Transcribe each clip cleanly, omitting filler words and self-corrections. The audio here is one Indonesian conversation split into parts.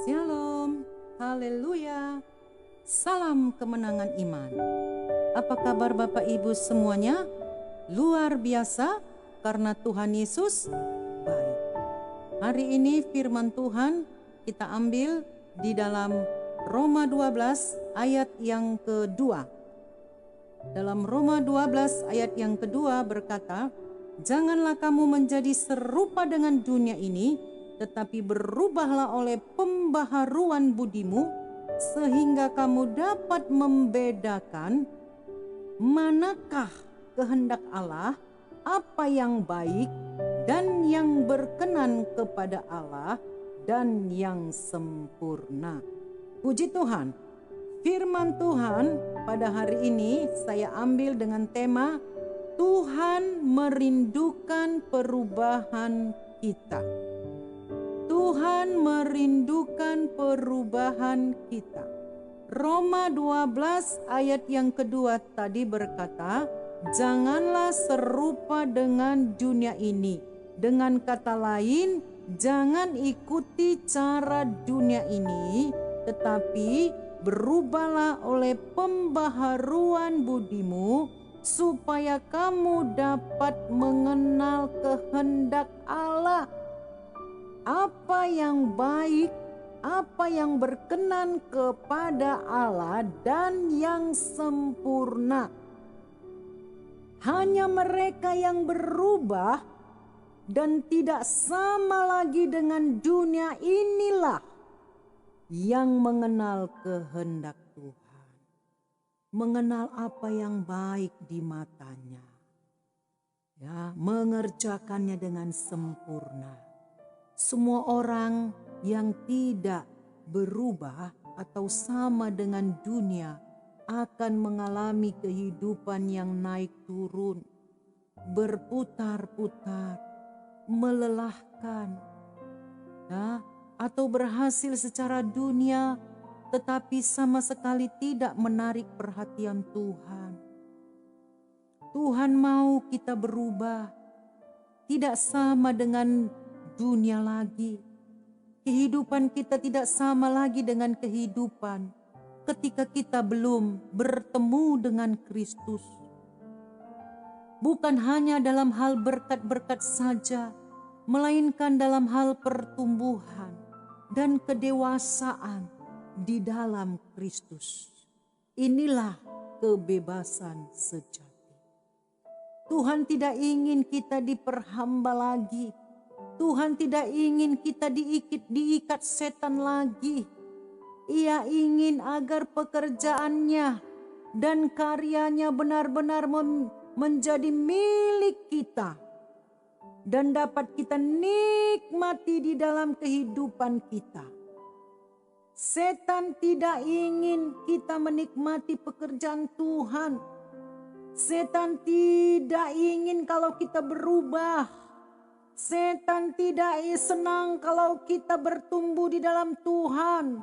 Shalom, haleluya, salam kemenangan iman. Apa kabar Bapak Ibu semuanya? Luar biasa karena Tuhan Yesus baik. Hari ini firman Tuhan kita ambil di dalam Roma 12 ayat yang kedua. Dalam Roma 12 ayat yang kedua berkata, "Janganlah kamu menjadi serupa dengan dunia ini, tetapi berubahlah oleh pembaharuan budimu, sehingga kamu dapat membedakan manakah kehendak Allah, apa yang baik dan yang berkenan kepada Allah dan yang sempurna." Puji Tuhan, firman Tuhan pada hari ini saya ambil dengan tema Tuhan merindukan perubahan kita. Tuhan merindukan perubahan kita. Roma 12 ayat yang kedua tadi berkata, "Janganlah serupa dengan dunia ini." Dengan kata lain, jangan ikuti cara dunia ini, tetapi berubahlah oleh pembaharuan budimu, supaya kamu dapat mengenal kehendak Allah, apa yang baik, apa yang berkenan kepada Allah dan yang sempurna. Hanya mereka yang berubah dan tidak sama lagi dengan dunia inilah yang mengenal kehendak Tuhan, mengenal apa yang baik di matanya, ya, mengerjakannya dengan sempurna. Semua orang yang tidak berubah atau sama dengan dunia akan mengalami kehidupan yang naik turun, berputar-putar, melelahkan, ya, atau berhasil secara dunia tetapi sama sekali tidak menarik perhatian Tuhan. Tuhan mau kita berubah, tidak sama dengan dunia lagi. Kehidupan kita tidak sama lagi dengan kehidupan ketika kita belum bertemu dengan Kristus. Bukan hanya dalam hal berkat-berkat saja, melainkan dalam hal pertumbuhan dan kedewasaan di dalam Kristus. Inilah kebebasan sejati. Tuhan tidak ingin kita diperhamba lagi. Tuhan tidak ingin kita diikat setan lagi. Ia ingin agar pekerjaannya dan karyanya benar-benar menjadi milik kita dan dapat kita nikmati di dalam kehidupan kita. Setan tidak ingin kita menikmati pekerjaan Tuhan. Setan tidak ingin kalau kita berubah. Setan tidak senang kalau kita bertumbuh di dalam Tuhan,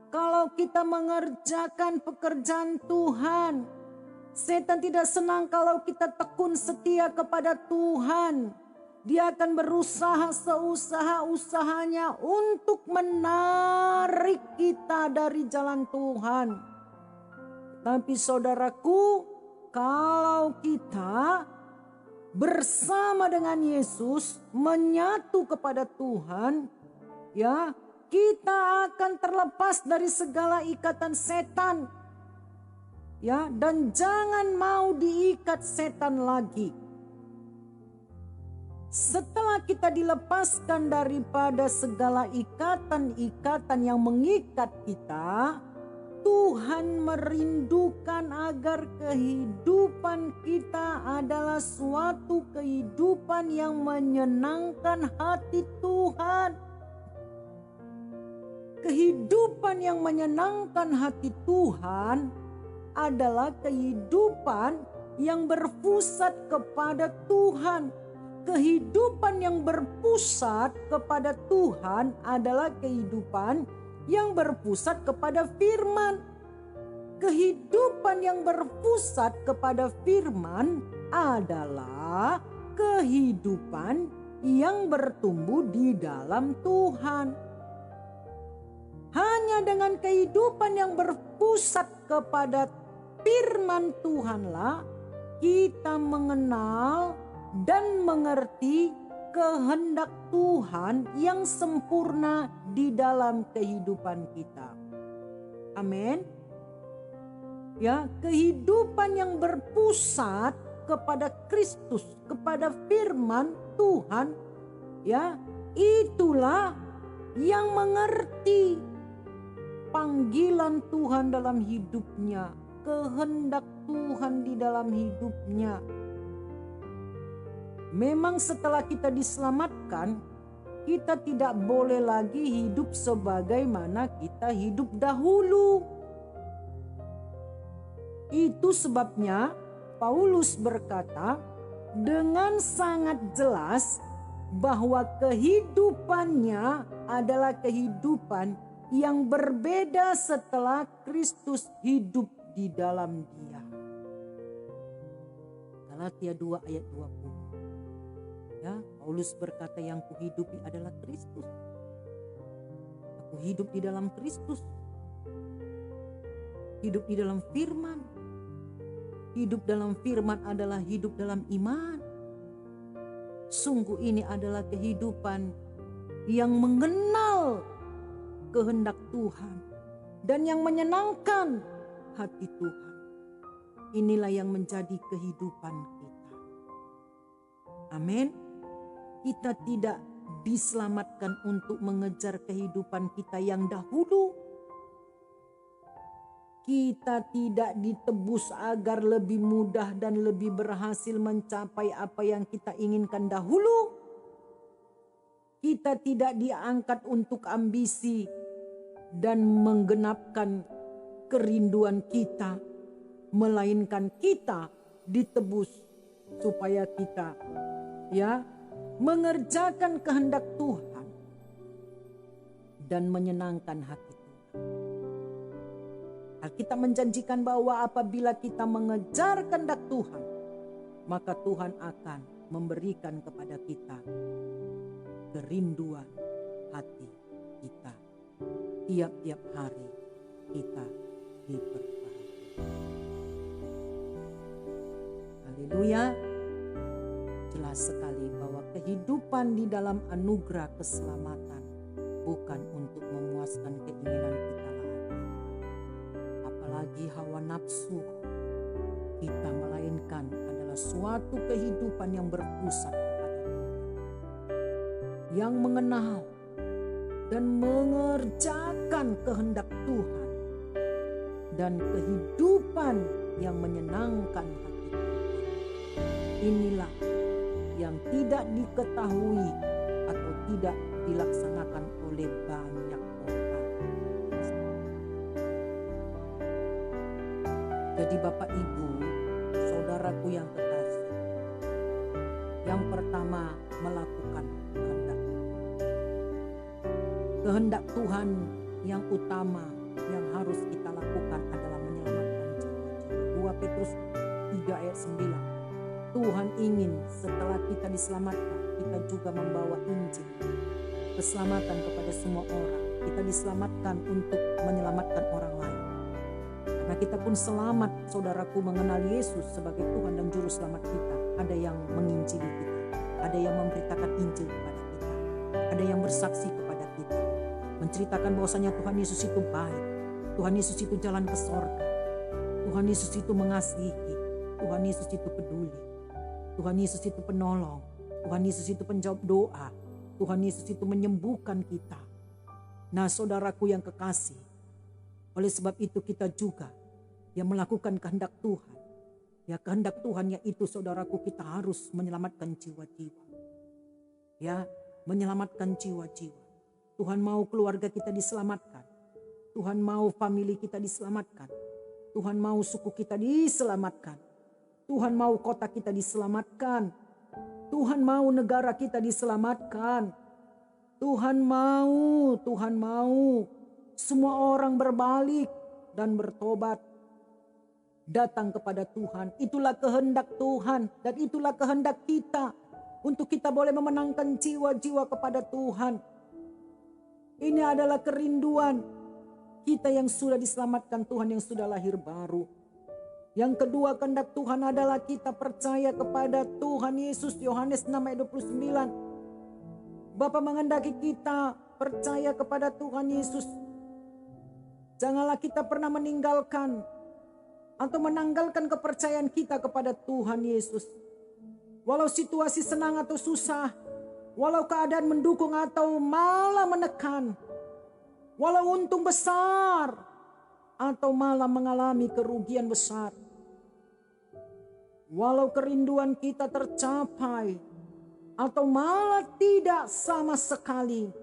kalau kita mengerjakan pekerjaan Tuhan. Setan tidak senang kalau kita tekun setia kepada Tuhan. Dia akan berusaha seusaha-usahanya untuk menarik kita dari jalan Tuhan. Tapi saudaraku, kalau kita bersama dengan Yesus menyatu kepada Tuhan, ya, kita akan terlepas dari segala ikatan setan, ya, dan jangan mau diikat setan lagi. Setelah kita dilepaskan daripada segala ikatan-ikatan yang mengikat kita, Tuhan merindukan agar kehidupan kita adalah suatu kehidupan yang menyenangkan hati Tuhan. Kehidupan yang menyenangkan hati Tuhan adalah kehidupan yang berpusat kepada Tuhan. Kehidupan yang berpusat kepada Tuhan adalah kehidupan yang berpusat kepada firman. Kehidupan yang berpusat kepada firman adalah kehidupan yang bertumbuh di dalam Tuhan. hanya dengan kehidupan yang berpusat kepada firman Tuhanlah kita mengenal dan mengerti kehendak Tuhan yang sempurna di dalam kehidupan kita. Amin. Ya, kehidupan yang berpusat kepada Kristus, kepada firman Tuhan, ya, itulah yang mengerti panggilan Tuhan dalam hidupnya, kehendak Tuhan di dalam hidupnya. Memang setelah kita diselamatkan, kita tidak boleh lagi hidup sebagaimana kita hidup dahulu. Itu sebabnya Paulus berkata dengan sangat jelas bahwa kehidupannya adalah kehidupan yang berbeda setelah Kristus hidup di dalam dia. Galatia 2 ayat 20. Ya, Paulus berkata yang kuhidupi adalah Kristus. Aku hidup di dalam Kristus. Hidup di dalam firman. Hidup dalam firman adalah hidup dalam iman. Sungguh ini adalah kehidupan yang mengenal kehendak Tuhan dan yang menyenangkan hati Tuhan. Inilah yang menjadi kehidupan kita. Amin. Kita tidak diselamatkan untuk mengejar kehidupan kita yang dahulu. Kita tidak ditebus agar lebih mudah dan lebih berhasil mencapai apa yang kita inginkan dahulu. Kita tidak diangkat untuk ambisi dan menggenapkan kerinduan kita, melainkan kita ditebus supaya kita mengerjakan kehendak Tuhan dan menyenangkan hati Tuhan. Kita menjanjikan bahwa apabila kita mengejar kehendak Tuhan, maka Tuhan akan memberikan kepada kita kerinduan hati kita. Tiap-tiap hari kita diperbaharui. Haleluya. Jelas sekali bahwa kehidupan di dalam anugerah keselamatan bukan untuk memuaskan keinginan kita lagi hawa nafsu kita, melainkan adalah suatu kehidupan yang berpusat kepada Tuhan, yang mengenal dan mengerjakan kehendak Tuhan, dan kehidupan yang menyenangkan hati Tuhan. Inilah yang tidak diketahui atau tidak dilaksanakan oleh banyak orang. Jadi Bapak Ibu, saudaraku yang kekasih, yang pertama melakukan kehendak. Kehendak Tuhan yang utama yang harus kita lakukan adalah menyelamatkan jiwa-jiwa. 2 Petrus 3 ayat 9. Tuhan ingin setelah kita diselamatkan, kita juga membawa Injil, keselamatan kepada semua orang. Kita diselamatkan untuk menyelamatkan orang lain. Karena kita pun selamat, saudaraku, mengenal Yesus sebagai Tuhan dan Juru Selamat kita. Ada yang menginjili kita, ada yang memberitakan Injil kepada kita, ada yang bersaksi kepada kita, menceritakan bahwasanya Tuhan Yesus itu baik, Tuhan Yesus itu jalan ke sorga, Tuhan Yesus itu mengasihi, Tuhan Yesus itu peduli, Tuhan Yesus itu penolong, Tuhan Yesus itu penjawab doa, Tuhan Yesus itu menyembuhkan kita. Nah, saudaraku yang kekasih, oleh sebab itu kita juga yang melakukan kehendak Tuhan. Ya, kehendak Tuhan yaitu, saudaraku, kita harus menyelamatkan jiwa-jiwa. Ya, menyelamatkan jiwa-jiwa. Tuhan mau keluarga kita diselamatkan. Tuhan mau famili kita diselamatkan. Tuhan mau suku kita diselamatkan. Tuhan mau kota kita diselamatkan. Tuhan mau negara kita diselamatkan. Tuhan mau semua orang berbalik dan bertobat, datang kepada Tuhan. Itulah kehendak Tuhan dan itulah kehendak kita, untuk kita boleh memenangkan jiwa-jiwa kepada Tuhan. Ini adalah kerinduan kita yang sudah diselamatkan Tuhan, yang sudah lahir baru. Yang kedua, kehendak Tuhan adalah kita percaya kepada Tuhan Yesus. Yohanes 6 ayat 29. Bapa menghendaki kita percaya kepada Tuhan Yesus. Janganlah kita pernah meninggalkan atau menanggalkan kepercayaan kita kepada Tuhan Yesus. Walau situasi senang atau susah, walau keadaan mendukung atau malah menekan, walau untung besar atau malah mengalami kerugian besar, walau kerinduan kita tercapai atau malah tidak sama sekali,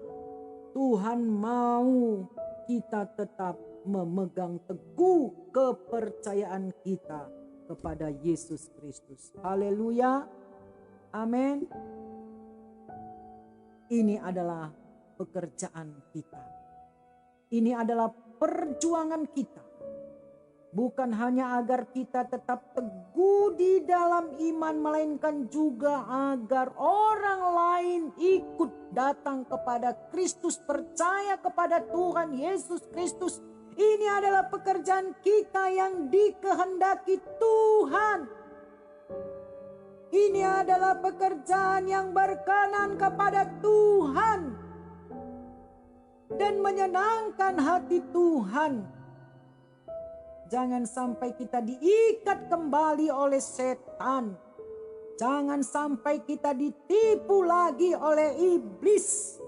Tuhan mau kita tetap memegang teguh kepercayaan kita kepada Yesus Kristus. Haleluya. Amin. Ini adalah pekerjaan kita. Ini adalah perjuangan kita. Bukan hanya agar kita tetap teguh di dalam iman, melainkan juga agar orang lain ikut datang kepada Kristus, percaya kepada Tuhan Yesus Kristus. Ini adalah pekerjaan kita yang dikehendaki Tuhan. Ini adalah pekerjaan yang berkenan kepada Tuhan dan menyenangkan hati Tuhan. Jangan sampai kita diikat kembali oleh setan. Jangan sampai kita ditipu lagi oleh iblis.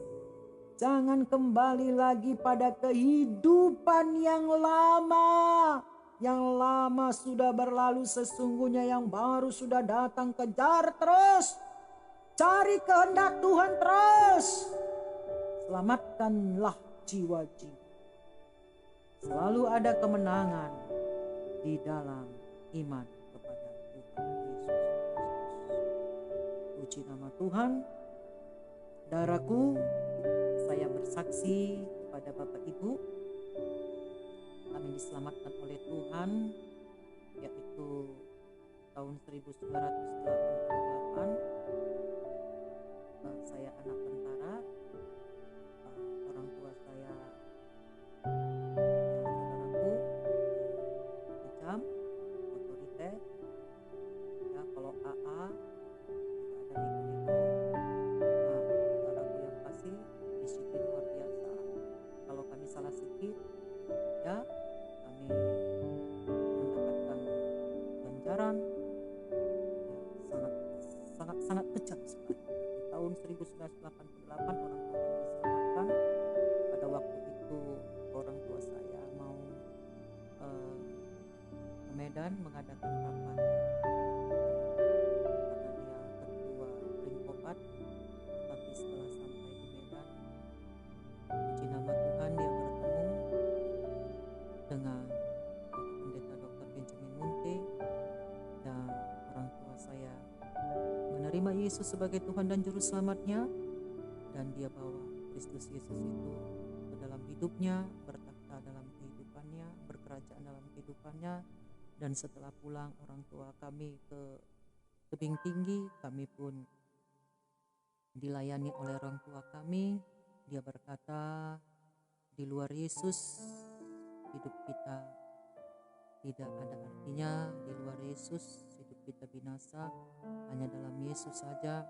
Jangan kembali lagi pada kehidupan yang lama. Yang lama sudah berlalu, sesungguhnya yang baru sudah datang. Kejar terus. Cari kehendak Tuhan terus. Selamatkanlah jiwa-jiwa. Selalu ada kemenangan di dalam iman kepada Tuhan Yesus Kristus. Puji nama Tuhan. Saudaraku, saya bersaksi kepada Bapak Ibu, kami diselamatkan oleh Tuhan, yaitu tahun 1988. Saya anak tentara, orang tua saya otoriter, ya kalau AA juga ada nego-nego. Nah, saudaraku yang kasih, disiplin luar biasa. Kalau kami salah sedikit, ya kami mendapatkan ganjaran, ya, sangat kejam sekali. Di tahun 1988 orang tua kami diselamatkan. Pada waktu itu orang tua saya mau Medan mengadakan rapat karena dia ketua Ringkopat, tapi setelah sampai di Medan, puji nama Tuhan, dia bertemu dengan Pendeta Dr. Benjamin Munte, dan orang tua saya menerima Yesus sebagai Tuhan dan Juru Selamatnya, dan dia bawa Kristus Yesus itu ke dalam hidupnya, bertakhta dalam kehidupannya, berkerajaan dalam kehidupannya. Dan setelah pulang orang tua kami ke tebing tinggi, kami pun dilayani oleh orang tua kami. Dia berkata, di luar Yesus hidup kita tidak ada artinya. Di luar Yesus hidup kita binasa. Hanya dalam Yesus saja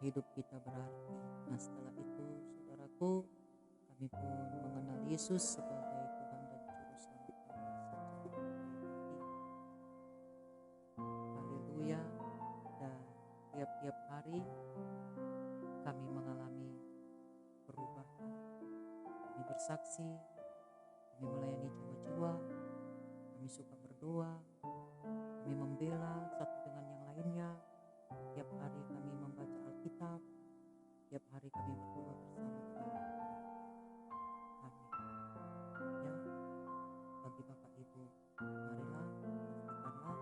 hidup kita berarti. Nah, setelah itu saudaraku, kami pun mengenal Yesus sebagai Tuhan dan Juru Selamat kami secara pribadi. Haleluya. Dan tiap-tiap hari kami mengalami perubahan. Kami bersaksi, kami melayani jiwa-jiwa, kami suka berdoa, kami membela satu dengan yang lainnya. Tiap hari kami membaca Alkitab, tiap hari kami berdoa bersama dengan kami. Ya, bagi Bapak Ibu, marilah, pastikanlah,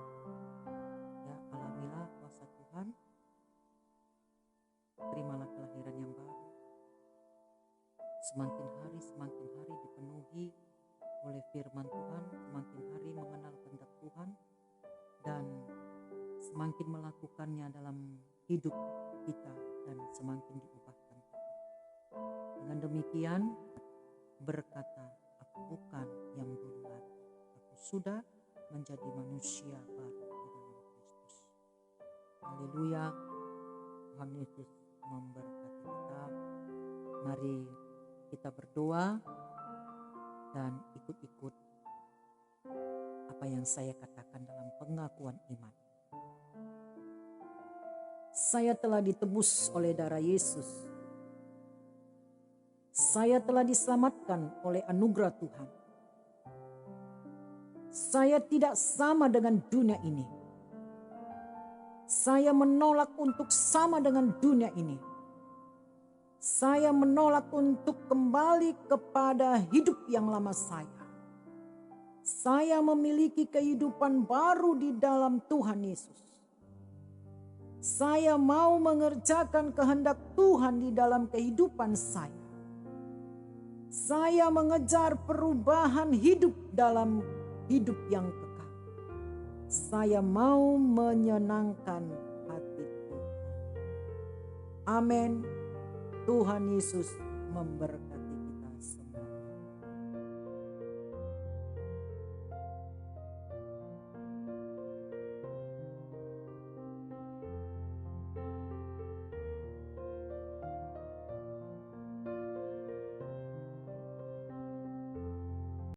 ya, alamilah kuasa Tuhan, terimalah kelahiran yang baru. Semakin hari dipenuhi oleh firman Tuhan, semakin hari mengenal kehendak Tuhan, dan semakin melakukannya dalam hidup kita, dan semakin diubahkan. Dengan demikian, berkata bukan yang dulu lagi. Aku sudah menjadi manusia baru di dalam Kristus. Haleluya. Tuhan Yesus memberkati kita. Mari kita berdoa dan ikut-ikut apa yang saya katakan dalam pengakuan iman. Saya telah ditebus oleh darah Yesus. Saya telah diselamatkan oleh anugerah Tuhan. Saya tidak sama dengan dunia ini. Saya menolak untuk sama dengan dunia ini. Saya menolak untuk kembali kepada hidup yang lama saya. Saya memiliki kehidupan baru di dalam Tuhan Yesus. Saya mau mengerjakan kehendak Tuhan di dalam kehidupan saya. Saya mengejar perubahan hidup dalam hidup yang kekal. Saya mau menyenangkan hati Tuhan. Amin. Tuhan Yesus memberkati.